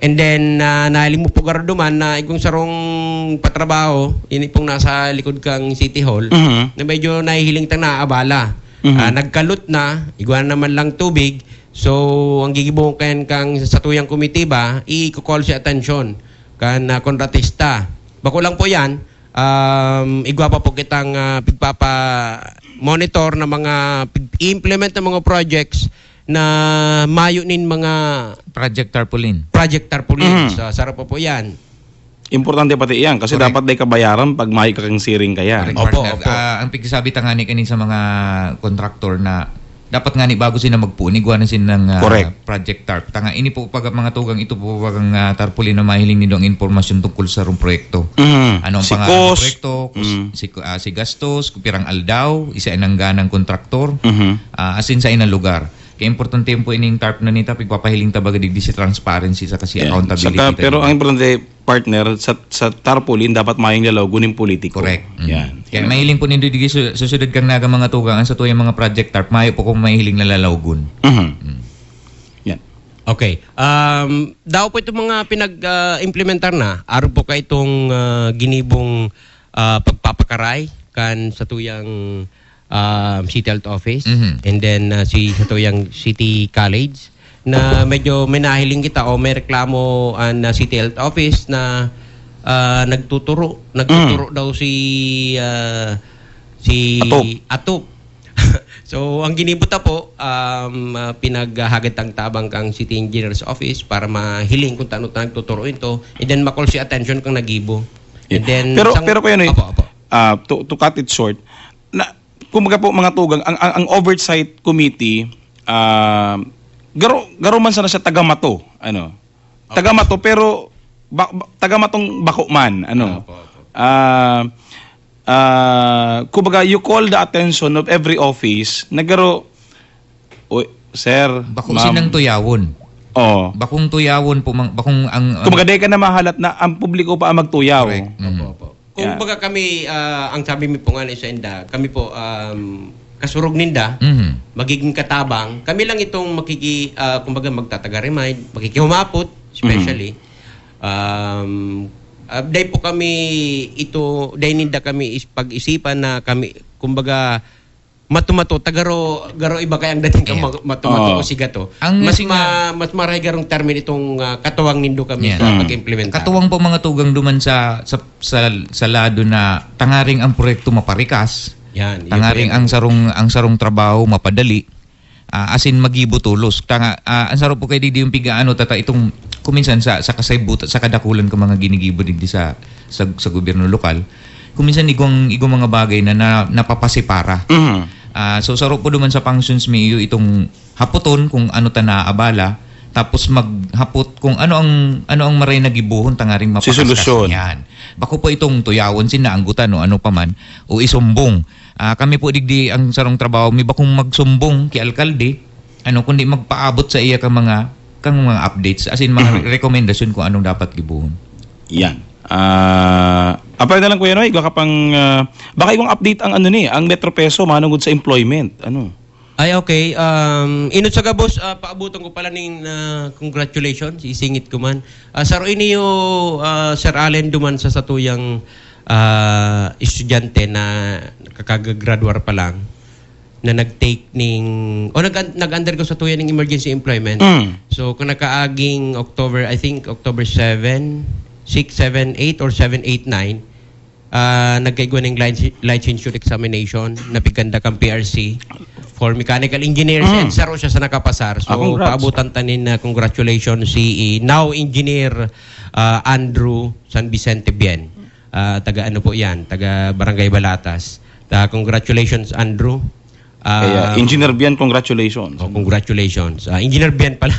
S17: And then, nahiling mo po garaduman na igong sarong patrabaho, ini pong nasa likod kang City Hall, na medyo nahihiling tang naabala. Nagkalot na, iguan naman lang tubig, so ang gigibong kang sa tuyang committee ba, i-call si attention kan kontratista. Bako lang po yan, igwa pa po kitang pagpapa-monitor na mga implement ng mga projects na mayunin mga
S16: project tarpaulin.
S17: So, sarap po yan.
S2: Importante pati yan kasi dapat day kabayaran pag may kakang siring kaya.
S16: Opo. Ang pigsabi tangani kanin sa mga kontraktor na dapat nga ni bago sila magpuni, guwanan sila ng project tarp. Tanga, ini po pag mga tugang ito po pag ang tarpaulin na mahiling nito ang informasyon tungkol sa rong proyekto. Ano ang pangalan ng proyekto, si gastos, kupirang aldaw, isa inang ganang kontraktor, asin sa inang lugar. Kaya importante po ining tarp na nita, pagpapahiling tabaga digdi si transparency sa kasi accountability.
S2: Pero ang importante, partner, sa tarpaulin dapat mayang lalaw guning politiko.
S16: Correct.
S2: Yan.
S16: Kaya mahiling po nindo digdi susunod kang naga mga tugangan sa tuyang mga project tarp, mayo po kung mahiling nalalawgun.
S2: Yan.
S17: Okay. Daw po itong mga pinag-implementar na, araw po kayo itong ginibong pagpapakaray kan sa tuyang City Health Office, and then sa tuyang City College na medyo may nahiling kita o may reklamo ang City Health Office na nagtuturo daw si Atop. So ang ginibuta po pinaghahagat ang tabang kang City Engineer's Office para mahiling kung tanong nagtuturo ito, and then ma-call si attention kang nagibo. And then
S2: pero ko yan to cut it short, kumbaga po mga tugang, ang Oversight Committee, garo man sana siya tagamato, tagamato pero tagamatong bako man, kumbaga you call the attention of every office, nagaro, sir,
S16: bako sinang tuyawon. Bakong tuyawon po, bakong ang
S2: kumbaga day ka na mahalat na ang publiko pa ang magtuyaw.
S17: Kung baga kami, ang sabi mo po nga sa inda, kami po kasurog ninda, magiging katabang, kami lang itong kumbaga magtataga-remind, makikihumapot, especially. dahil po kami dahil ninda kami pag-isipan na kami, kumbaga, matumato, garo iba kayang dating kang matumato o sigato. Mas maray garong termin itong katuwang nindo kami sa pag-implementa.
S16: Katuwang po mga tugang duman sa lado na tangaring ang proyekto maparikas.
S17: Yan.
S16: Tangaring ang sarong trabaho mapadali. Asin magibo tulos. Ang sarap po kay di yung pigaano tata itong kuminsan sa kasaybutan sa kadakulan ko mga ginigibo digdi sa gobyerno lokal. Kuminsan igong mga bagay na napapasipara. So sarap po duman sa functions mi itong haputon kung ano ta naabala, tapos maghapot kung ano ang maray nagibuhon tangaring mapakaskas yan. Bako po itong tuyawon sinaanggutan o ano paman o isumbong. Kami po digdi ang sarong trabaho mi bakong magsumbong kay alkalde kundi magpaabot sa iya kang mga updates as in mga rekomendasyon kung anong dapat gibuhon. Yan.
S2: Apay na lang Kuya Noy, baka ibang update ang ang Metro Peso manungod sa employment.
S17: Ay, okay. Inot sa gabos, paabutan ko pala ng congratulations, isingit ko man. Saro iniyo, Sir Allen, duman sa satuyang estudyante na kakagraduar pa lang, na nag-take nag-undergo sa tuyan ng emergency employment. So, kung nakaaging October 7, 6, 7, 8, or 7, 8, 9, nagkaigwa ng licensure examination, napiganda kang PRC for mechanical engineers and saro siya sa nakapasar. So, paabutan tanin na congratulations si now engineer Andrew San Vicente Bien. Taga Barangay Balatas. Congratulations, Andrew.
S2: Engineer Bien, congratulations.
S17: Congratulations. Engineer Bien pala.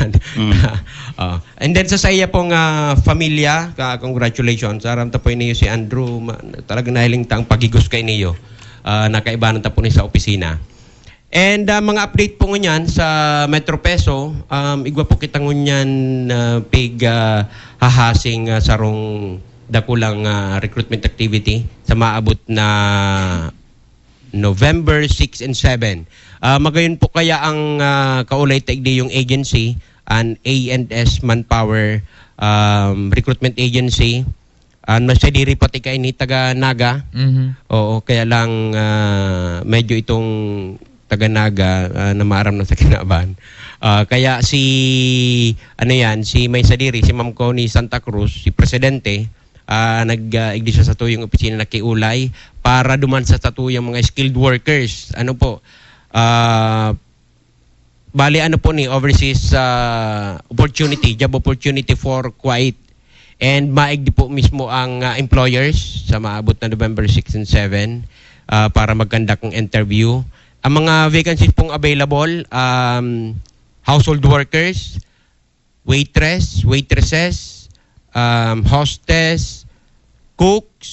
S17: And then sa saya pong familia, congratulations. Aram ta po niyo si Andrew, talagang nahiling tang pagigos kay niyo. Nakaibanan ta po ni sa opisina. And mga update po ngunyan sa Metro Peso, igwa po kita ngunyan hahasing sarong dakulang recruitment activity sa maabot na November 6 and 7. Magayon po kaya ang kaulay taigdi yung agency, an A&S Manpower Recruitment Agency. Masadiri pati kay ni taga Naga. Oo, kaya lang medyo itong taga Naga na maaram na sa kinaban. Kaya si May Sadiri, si Ma'am Connie Santa Cruz, si Presidente, nag-igdi siya sa tuyong opisina na kiulay para duman sa tuyong mga skilled workers. Bali ni overseas job opportunity for Kuwait. And maigdi po mismo ang employers sa maabot na November 6 and 7 para mag-conduct ng interview. Ang mga vacancies pong available, household workers, waitresses, hostess, cooks,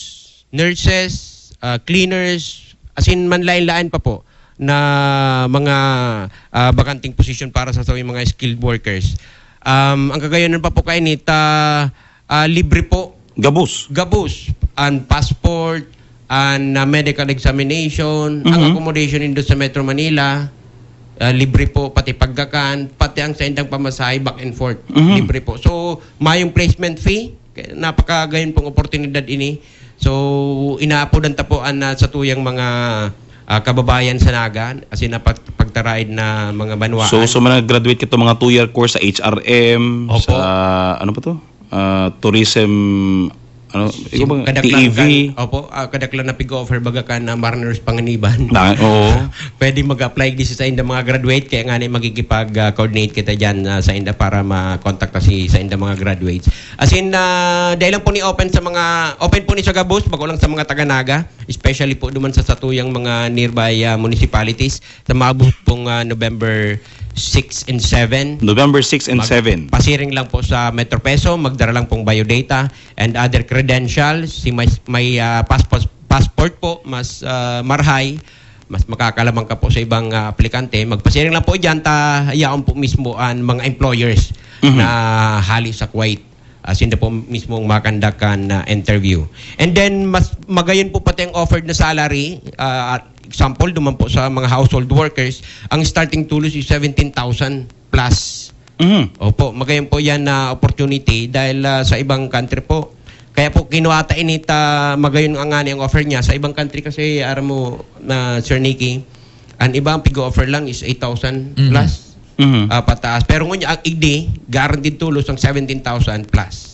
S17: nurses, cleaners, as in manlain-lain pa po na mga bakanting position para sa mga skilled workers. Ang kagayonan pa po kayo libre po. Gabus. And passport, and medical examination, ang accommodation indo sa Metro Manila, libre po, pati paggakan, pati ang sa indang pamasahe back and forth, libre po. So, mayong placement fee, napakagayon pong oportunidad ini. So, inaapodan tapuan na sa tuyang mga kababayan sa Naga, as in pagtaraid na mga banwaan.
S2: So mga graduate kito mga 2-year course sa HRM,
S17: Opo.
S2: sa tourism, TEV.
S17: Kadaklan na pig-offer bagakan na Mariners Panganiban.
S2: Oo.
S17: Pwede mag-apply dito sa inda mga graduate, kaya nga magigipag-coordinate kita dyan sa inda para ma-contact sa inda mga graduates. As in, dahil lang po open po ni Sagabos, bago lang sa mga taga-Naga, especially po duman sa satuyang mga nearby municipalities, sa maabot pong November 6 and 7.
S2: November 6 and 7.
S17: Pasiring lang po sa Metro Peso, magdara lang pong biodata and other credentials. May passport po, mas marhay, mas makakalamang ka po sa ibang aplikante. Magpasiring lang po dyan, hayaan po mismo ang mga employers na hali sa Kuwait. Sinda po mismo makandakan na interview. And then, mas magayon po pati ang offered na salary. Example, duman po sa mga household workers, ang starting tulos is 17,000 plus. Opo, magayon po yan na opportunity dahil sa ibang country po, Kaya po kinuwata inita magayon ang ngani ang offer niya. Sa ibang country kasi, aram mo na Sir Nicky, ang ibang pig-offer lang is 8,000 plus pataas. Pero ngunit ang ID, guaranteed tulos ang 17,000 plus.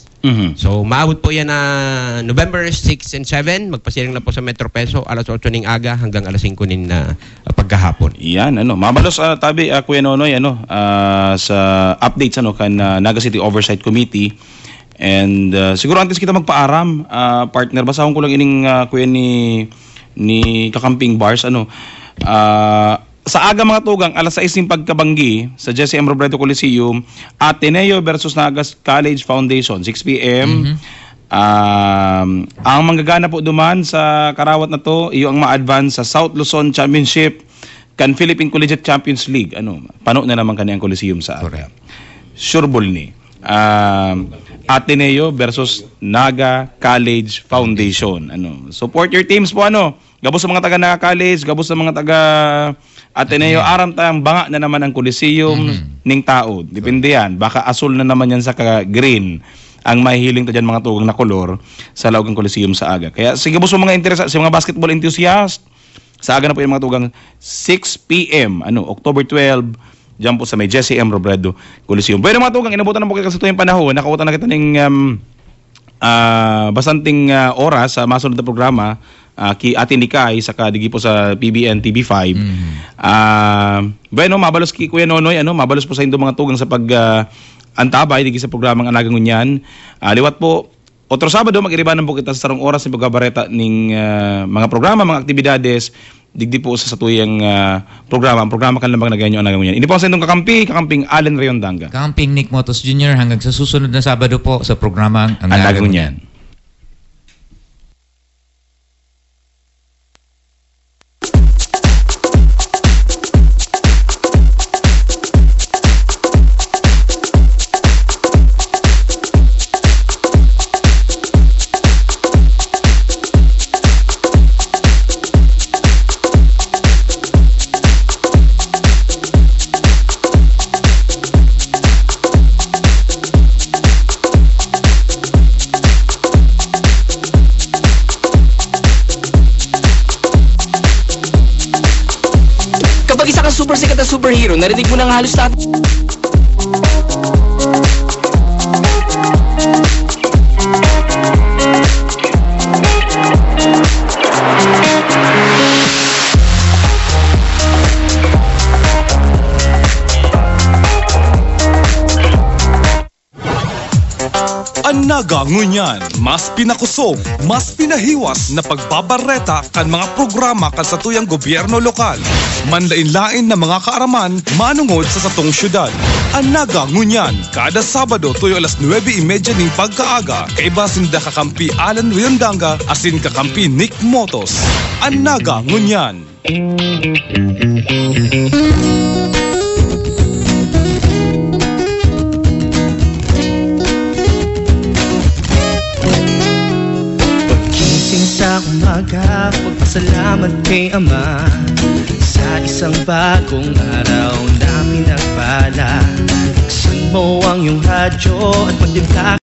S17: So, maabot po yan na November 6 and 7. Magpasiring lang po sa Metro Peso, alas 8 ng aga hanggang alas 5 ng pagkahapon.
S2: Yan, mabalos tabi, Kuya Nonoy, sa updates kan Naga City Oversight Committee. And siguro antes kita magpaaram, partner, basahon ko lang ining kuya ni Kakamping Bars, sa aga mga tugang, alas 6 ng pagkabanggi sa Jesse M. Robredo Coliseum, Ateneo versus Nagas College Foundation, 6 p.m. Ang manggagana po duman sa karawat na to, iyo ang ma-advance sa South Luzon Championship kan Philippine Collegiate Champions League. Pano na naman kaniyang Coliseum sa aga. Sureball ni. Ateneo versus Naga College Foundation. Support your teams po, gabos sa mga taga Naga College, gabos sa mga taga Ateneo, aram tayong banga na naman ang Coliseum ning tao. Depende yan. Baka asul na naman yan sa green ang mahihiling ta dyan mga tugang na kolor sa laog ng Coliseum sa aga. Kaya sige po sa mga interest, sa mga basketball enthusiast, sa aga na po yung mga tugang 6 p.m. October 12, dyan po sa may Jesse M. Robredo Coliseum. Pwede mga tugang, inabutan na po kayo sa tuyong panahon. Nakautan na kita ng bastanting oras sa masunod na programa. Ki Ate Nikay sa kadigi po sa PBN TV5. Bueno, mabalos ki Kuya Nonoy, mabalos po sa indo mga tugang sa pag antabay digi sa programang Anaga Ngunyan. Liwat po otro Sabado mag-iribanan po kita sa sarong oras ng pagbabareta ning mga programa, mga aktibidades digdi po sa satuyang programa. Ang programa kan lamang Nagaño Anaga Ngunyan. Ini po sa indong Kakamping Allen Rayondanga.
S16: Kakamping Nick Motos Jr. hanggang sa susunod na Sabado po sa programang
S2: Anaga Ngunyan.
S18: Super sikat na superhero, narinig mo na nga halos lahat.
S6: Anaga Ngunyan, mas pinakusog, mas pinahiwas na pagbabareta kan mga programa kan sa tuyang gobyerno lokal. Manlain-lain na mga kaaraman manungod sa satong syudad. Anaga Ngunyan, kada Sabado tuyo alas 9:30 ning pagkaaga, kaiba sinda Kakampi Allen Rayondanga asin Kakampi Nick Motos. Anaga Ngunyan.
S19: Sa umaga, pagpasalamat kay Ama sa isang bagong araw na pinagpala. Buksan mo ang iyong radyo at magdibka